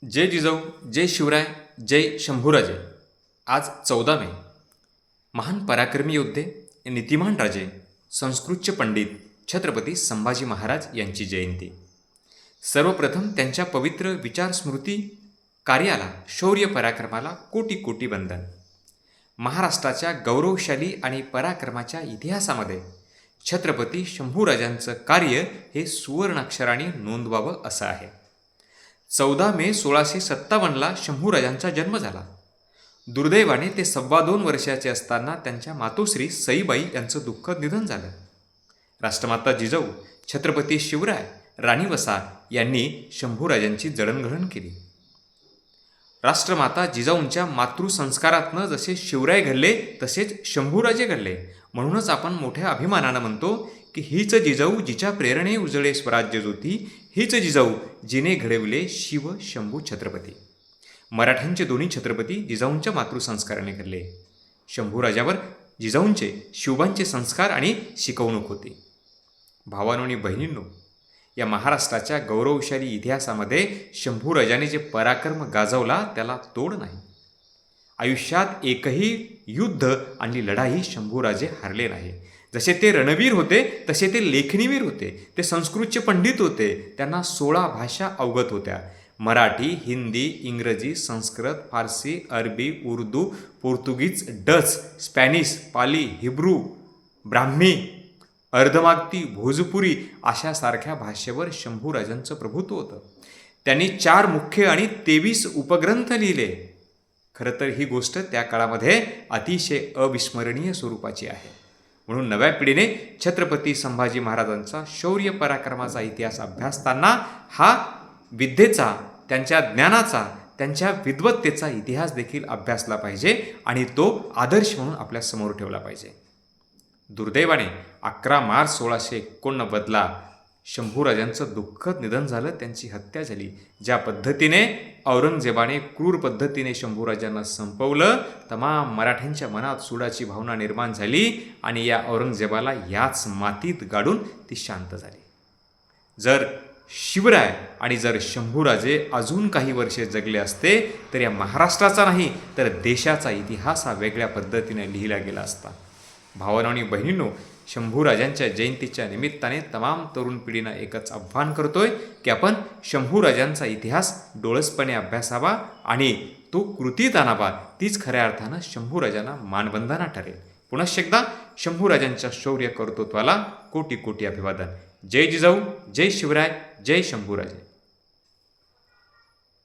जय जिजाऊ, जय शिवराय, जय शंभूराजे. आज 14 मे. महान पराक्रमी योद्धे, नीतिमान राजे, संस्कृतचे पंडित छत्रपती संभाजी महाराज यांची जयंती. सर्वप्रथम त्यांच्या पवित्र विचार स्मृती कार्याला, शौर्य पराक्रमाला कोटी कोटी वंदन. महाराष्ट्राच्या गौरवशाली आणि पराक्रमाच्या इतिहासामध्ये छत्रपती शंभूराजांचं कार्य हे सुवर्णाक्षराने नोंदवावं असं आहे. 14 मे 1657ला शंभूराजांचा जन्म झाला. दुर्दैवाने ते 2.25 वर्षाचे असताना त्यांच्या मातोश्री सईबाई यांचं दुःखद निधन झालं. राष्ट्रमाता जिजाऊ, छत्रपती शिवराय, राणी वसा यांनी शंभूराजांची जडणघडण केली. राष्ट्रमाता जिजाऊंच्या मातृसंस्कारातनं जसे शिवराय घडले तसेच शंभूराजे घडले. म्हणूनच आपण मोठ्या अभिमानानं म्हणतो की हीच जिजाऊ जिच्या प्रेरणे उजळे स्वराज्य ज्योती, हीच जिजाऊ जिने घडविले शिव शंभू छत्रपती. मराठ्यांचे दोन्ही छत्रपती जिजाऊंच्या मातृसंस्काराने घडले. शंभूराजावर जिजाऊंचे शिवबांचे संस्कार आणि शिकवणूक होती. भावांनो आणि बहिणींनो, या महाराष्ट्राच्या गौरवशाली इतिहासामध्ये शंभूराजाने जे पराक्रम गाजवला त्याला तोड नाही. आयुष्यात एकही युद्ध आणि लढाई शंभूराजे हारले नाही. जसे ते रणवीर होते तसे ते लेखणीवीर होते. ते संस्कृतचे पंडित होते. त्यांना 16 भाषा अवगत होत्या. मराठी, हिंदी, इंग्रजी, संस्कृत, फारसी, अरबी, उर्दू, पोर्तुगीज, डच, स्पॅनिश, पाली, हिब्रू, ब्राह्मी, अर्धमागती, भोजपुरी अशासारख्या भाषेवर शंभूराजांचं प्रभुत्व होतं. त्यांनी 4 मुख्य आणि 23 उपग्रंथ लिहिले. खरं तर ही गोष्ट त्या काळामध्ये अतिशय अविस्मरणीय स्वरूपाची आहे. म्हणून नव्या पिढीने छत्रपती संभाजी महाराजांचा शौर्य पराक्रमाचा इतिहास अभ्यासताना हा विद्येचा, त्यांच्या ज्ञानाचा, त्यांच्या विद्वत्तेचा इतिहास देखील अभ्यासला पाहिजे आणि तो आदर्श म्हणून आपल्यासमोर ठेवला पाहिजे. दुर्दैवाने 11 मार्च 1689ला शंभूराजांचं दुःखद निधन झालं. त्यांची हत्या झाली. ज्या पद्धतीने औरंगजेबाने क्रूर पद्धतीने शंभूराजांना संपवलं, तमाम मराठ्यांच्या मनात सुडाची भावना निर्माण झाली आणि या औरंगजेबाला याच मातीत गाडून ती शांत झाली. जर शिवराय आणि जर शंभूराजे अजून काही वर्षे जगले असते तर या महाराष्ट्राचा नाही तर देशाचा इतिहास हा वेगळ्या पद्धतीने लिहिला गेला असता. भावांनो आणि बहिणींनो, शंभूराजांच्या जयंतीच्या निमित्ताने तमाम तरुण पिढींना एकच आव्हान करतोय की आपण शंभूराजांचा इतिहास डोळसपणे अभ्यासावा आणि तो कृतीत आणावा. तीच खऱ्या अर्थानं शंभूराजांना मानवंदना ठरेल. पुनश्च एकदा शंभूराजांच्या शौर्य कर्तृत्वाला कोटी कोटी अभिवादन. जय जिजाऊ, जय शिवराय, जय शंभूराजे.